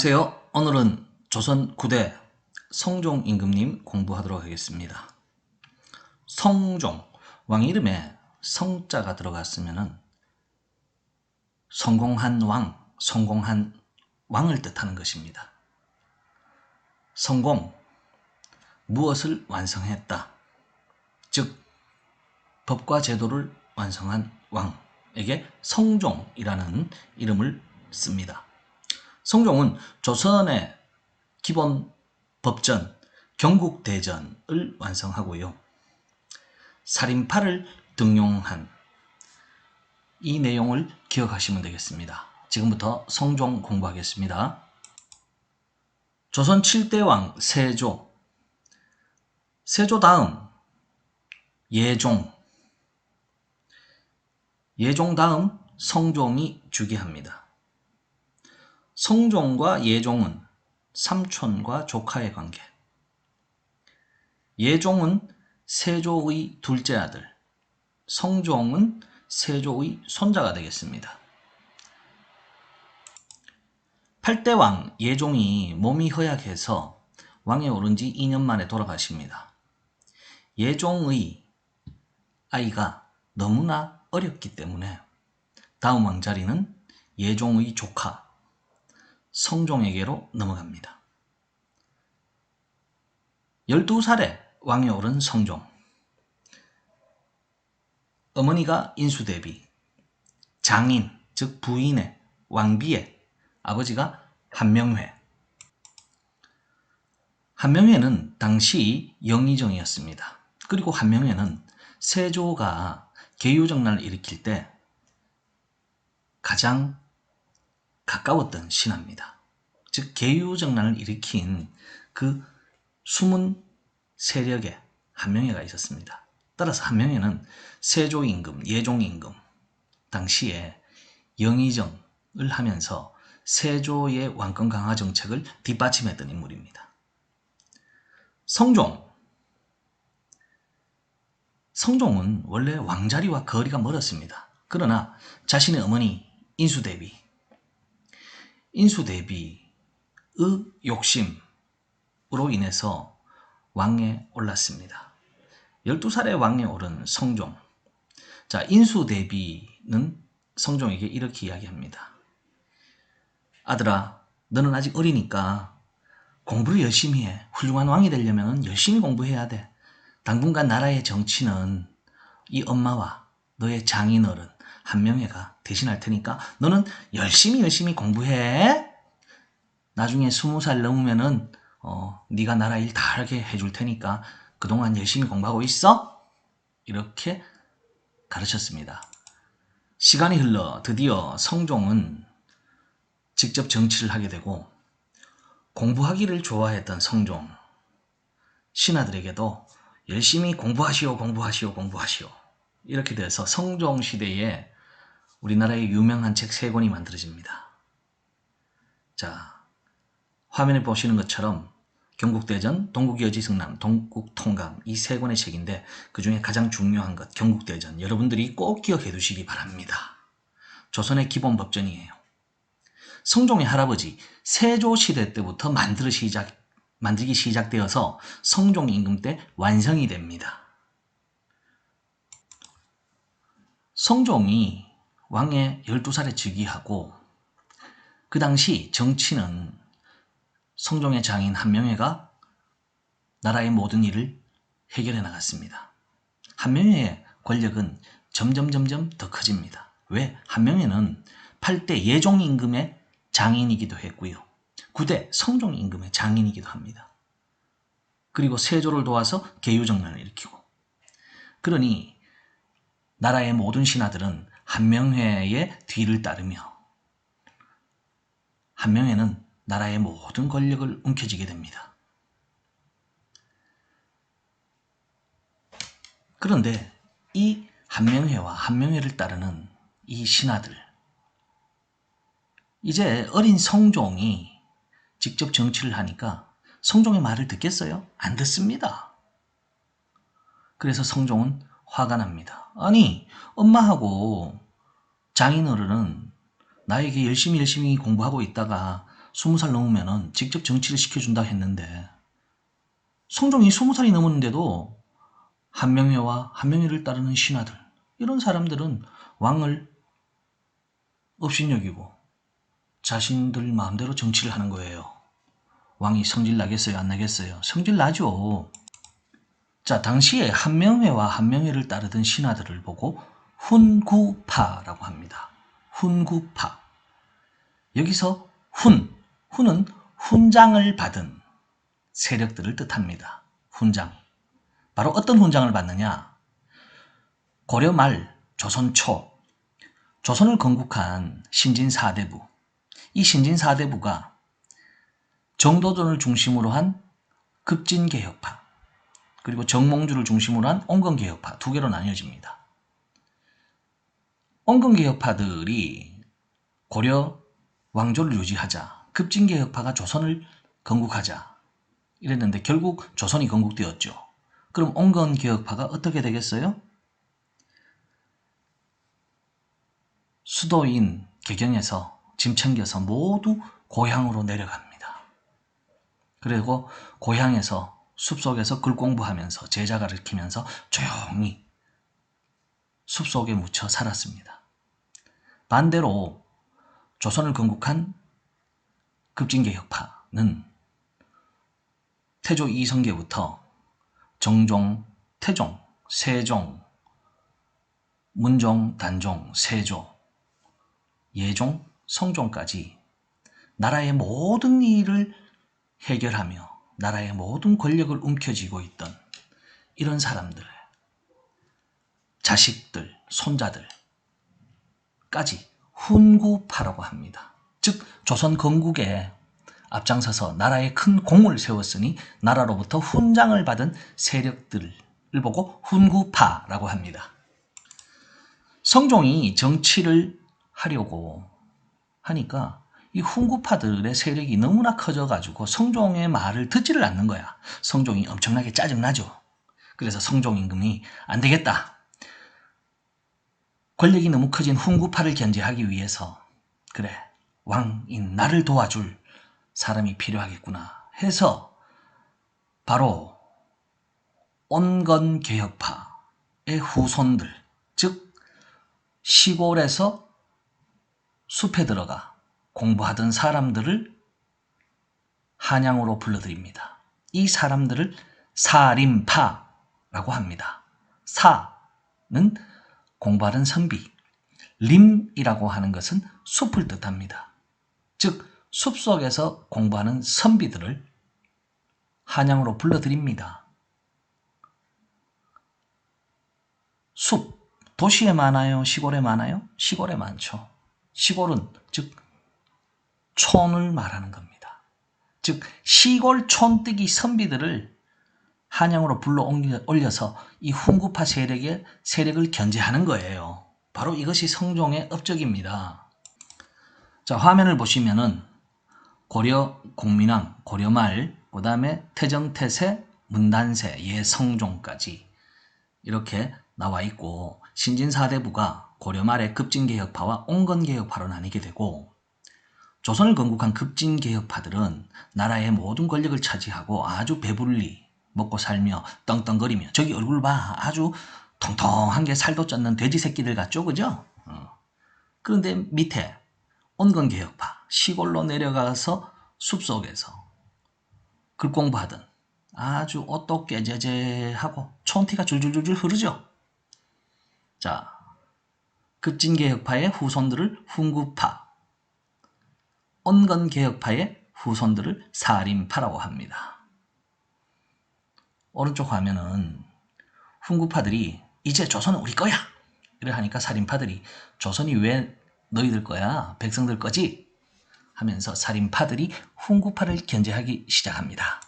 안녕하세요. 오늘은 조선 9대 성종 임금님 공부하도록 하겠습니다. 성종, 왕 이름에 성자가 들어갔으면 성공한 왕, 성공한 왕을 뜻하는 것입니다. 성공, 무엇을 완성했다. 즉 법과 제도를 완성한 왕에게 성종이라는 이름을 씁니다. 성종은 조선의 기본 법전, 경국대전을 완성하고요. 살인파를 등용한 이 내용을 기억하시면 되겠습니다. 지금부터 성종 공부하겠습니다. 조선 7대 왕 세조, 세조 다음 예종, 예종 다음 성종이 주기합니다. 성종과 예종은 삼촌과 조카의 관계. 예종은 세조의 둘째 아들, 성종은 세조의 손자가 되겠습니다. 8대 왕 예종이 몸이 허약해서 왕에 오른 지 2년 만에 돌아가십니다. 예종의 아이가 너무나 어렸기 때문에 다음 왕자리는 예종의 조카 성종에게로 넘어갑니다. 12살에 왕에 오른 성종. 어머니가 인수대비, 장인, 즉 부인의 왕비의 아버지가 한명회. 한명회는 당시 영의정이었습니다. 그리고 한명회는 세조가 계유정난을 일으킬 때 가장 가까웠던 신하입니다. 즉 계유정난을 일으킨 그 숨은 세력에 한명회가 있었습니다. 따라서 한명회는 세조 임금, 예종 임금 당시에 영의정을 하면서 세조의 왕권 강화 정책을 뒷받침했던 인물입니다. 성종은 원래 왕자리와 거리가 멀었습니다. 그러나 자신의 어머니 인수대비의 욕심으로 인해서 왕에 올랐습니다. 12살에 왕에 오른 성종. 자, 인수대비는 성종에게 이렇게 이야기합니다. 아들아, 너는 아직 어리니까 공부를 열심히 해. 훌륭한 왕이 되려면 열심히 공부해야 돼. 당분간 나라의 정치는 이 엄마와 너의 장인어른 한명회가 대신할 테니까 너는 열심히 공부해. 나중에 20살 넘으면은 네가 나라 일 다 하게 해줄 테니까 그동안 열심히 공부하고 있어? 이렇게 가르쳤습니다. 시간이 흘러 드디어 성종은 직접 정치를 하게 되고 공부하기를 좋아했던 성종, 신하들에게도 열심히 공부하시오 이렇게 돼서 성종시대에 우리나라의 유명한 책 3권이 만들어집니다. 자, 화면에 보시는 것처럼 경국대전, 동국여지승남, 동국통감 이 3권의 책인데 그 중에 가장 중요한 것 경국대전 여러분들이 꼭 기억해 두시기 바랍니다. 조선의 기본 법전이에요. 성종의 할아버지 세조시대 때부터 만들기 시작되어서 성종 임금 때 완성이 됩니다. 성종이 왕에 12살에 즉위하고 그 당시 정치는 성종의 장인 한명회가 나라의 모든 일을 해결해 나갔습니다. 한명회의 권력은 점점 더 커집니다. 왜? 한명회는 8대 예종 임금의 장인이기도 했고요. 9대 성종 임금의 장인이기도 합니다. 그리고 세조를 도와서 계유정난을 일으키고. 그러니 나라의 모든 신하들은 한명회의 뒤를 따르며 한명회는 나라의 모든 권력을 움켜쥐게 됩니다. 그런데 이 한명회와 한명회를 따르는 이 신하들, 이제 어린 성종이 직접 정치를 하니까 성종의 말을 듣겠어요? 안 듣습니다. 그래서 성종은 화가 납니다. 아니, 엄마하고 장인어른은 나에게 열심히 공부하고 있다가 20살 넘으면은 직접 정치를 시켜준다 했는데 성종이 20살이 넘었는데도 한명회와 한명회를 따르는 신하들, 이런 사람들은 왕을 업신여기고 자신들 마음대로 정치를 하는 거예요. 왕이 성질 나겠어요? 안 나겠어요? 성질 나죠. 자, 당시에 한명회와 한명회를 따르던 신하들을 보고 훈구파라고 합니다. 훈구파. 여기서 훈은 훈장을 받은 세력들을 뜻합니다. 훈장. 바로 어떤 훈장을 받느냐? 고려 말, 조선 초, 조선을 건국한 신진사대부. 이 신진사대부가 정도전을 중심으로 한 급진개혁파, 그리고 정몽주를 중심으로 한 온건개혁파, 두 개로 나뉘어집니다. 온건개혁파들이 고려 왕조를 유지하자, 급진개혁파가 조선을 건국하자 이랬는데 결국 조선이 건국되었죠. 그럼 온건개혁파가 어떻게 되겠어요? 수도인 개경에서 짐 챙겨서 모두 고향으로 내려갑니다. 그리고 고향에서 숲속에서 글 공부하면서 제자 가르치면서 조용히 숲속에 묻혀 살았습니다. 반대로 조선을 건국한 급진개혁파는 태조 이성계부터 정종, 태종, 세종, 문종, 단종, 세조, 예종, 성종까지 나라의 모든 일을 해결하며 나라의 모든 권력을 움켜쥐고 있던 이런 사람들, 자식들, 손자들까지 훈구파라고 합니다. 즉 조선 건국에 앞장서서 나라에 큰 공을 세웠으니 나라로부터 훈장을 받은 세력들을 보고 훈구파라고 합니다. 성종이 정치를 하려고 하니까 이 훈구파들의 세력이 너무나 커져가지고 성종의 말을 듣지를 않는 거야. 성종이 엄청나게 짜증나죠. 그래서 성종 임금이 안 되겠다. 권력이 너무 커진 훈구파를 견제하기 위해서 그래, 왕인 나를 도와줄 사람이 필요하겠구나 해서 바로 온건개혁파의 후손들, 즉 시골에서 숲에 들어가 공부하던 사람들을 한양으로 불러들입니다. 이 사람들을 사림파라고 합니다. 사는 공부하는 선비, 림이라고 하는 것은 숲을 뜻합니다. 즉 숲속에서 공부하는 선비들을 한양으로 불러들입니다. 숲, 도시에 많아요? 시골에 많아요? 시골에 많죠. 시골은 즉 촌을 말하는 겁니다. 즉 시골 촌뜨기 선비들을 한양으로 불러 올려서 이 훈구파 세력을 견제하는 거예요. 바로 이것이 성종의 업적입니다. 자, 화면을 보시면은 고려 공민왕, 고려 말, 그 다음에 태정, 태세, 문단세, 예성종까지 이렇게 나와 있고, 신진사대부가 고려 말의 급진개혁파와 온건개혁파로 나뉘게 되고, 조선을 건국한 급진개혁파들은 나라의 모든 권력을 차지하고 아주 배불리 먹고 살며 떵떵거리며, 저기 얼굴 봐, 아주 통통한 게 살도 쪘는 돼지 새끼들 같죠, 그죠? 그런데 밑에 온건개혁파, 시골로 내려가서 숲속에서 글 공부하던 아주 옷도 깨제제하고 촌티가 줄줄줄줄 흐르죠. 자, 급진개혁파의 후손들을 훈구파, 온건개혁파의 후손들을 사림파라고 합니다. 오른쪽 화면은 훈구파들이 이제 조선은 우리 거야! 이래 하니까 사림파들이 조선이 왜 너희들 거야? 백성들 거지? 하면서 사림파들이 훈구파를 견제하기 시작합니다.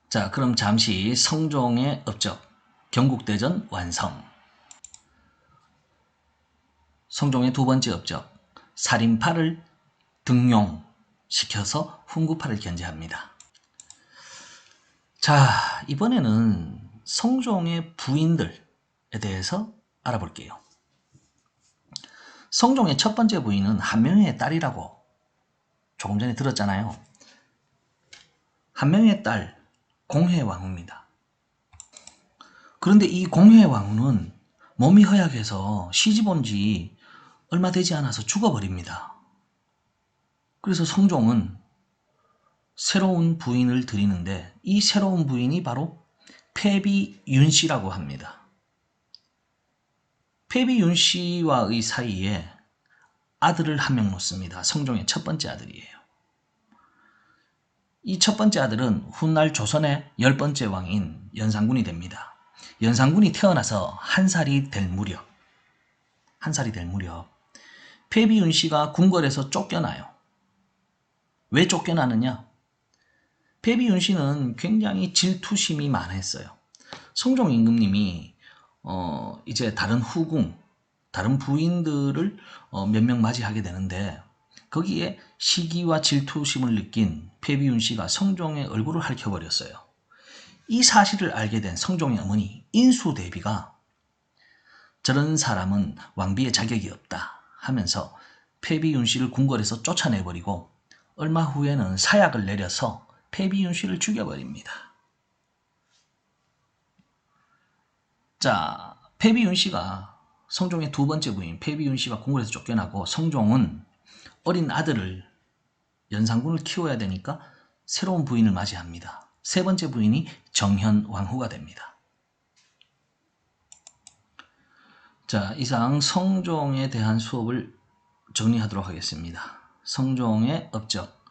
자, 그럼 잠시 성종의 업적, 경국대전 완성. 성종의 두 번째 업적, 사림파를 등용시켜서 훈구파를 견제합니다. 자, 이번에는 성종의 부인들에 대해서 알아볼게요. 성종의 첫 번째 부인은 한명회의 딸이라고 조금 전에 들었잖아요. 한 명의 딸 공혜왕후입니다. 그런데 이 공혜왕후는 몸이 허약해서 시집 온 지 얼마 되지 않아서 죽어버립니다. 그래서 성종은 새로운 부인을 들이는데 이 새로운 부인이 바로 패비윤씨라고 합니다. 패비윤씨와의 사이에 아들을 한 명 놓습니다. 성종의 첫 번째 아들이에요. 이 첫 번째 아들은 훗날 조선의 10번째 왕인 연산군이 됩니다. 연산군이 태어나서 한 살이 될 무렵 패비윤씨가 궁궐에서 쫓겨나요. 왜 쫓겨나느냐? 패비윤씨는 굉장히 질투심이 많았어요. 성종 임금님이 이제 다른 후궁, 다른 부인들을 몇 명 맞이하게 되는데 거기에 시기와 질투심을 느낀 패비윤씨가 성종의 얼굴을 핥혀버렸어요. 이 사실을 알게 된 성종의 어머니 인수대비가 저런 사람은 왕비의 자격이 없다 하면서 패비윤씨를 궁궐에서 쫓아내버리고 얼마 후에는 사약을 내려서 패비윤씨를 죽여버립니다. 자, 패비윤씨가 성종의 두 번째 부인 패비윤씨가 궁궐에서 쫓겨나고 성종은 어린 아들을 연산군을 키워야 되니까 새로운 부인을 맞이합니다. 세 번째 부인이 정현왕후가 됩니다. 자, 이상 성종에 대한 수업을 정리하도록 하겠습니다. 성종의 업적,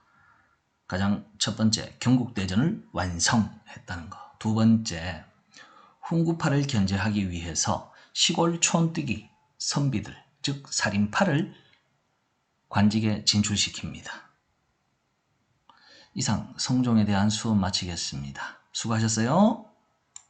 가장 첫 번째 경국대전을 완성했다는 것. 두 번째, 훈구파를 견제하기 위해서 시골 촌뜨기 선비들, 즉 살인파를 관직에 진출시킵니다. 이상 성종에 대한 수업 마치겠습니다. 수고하셨어요.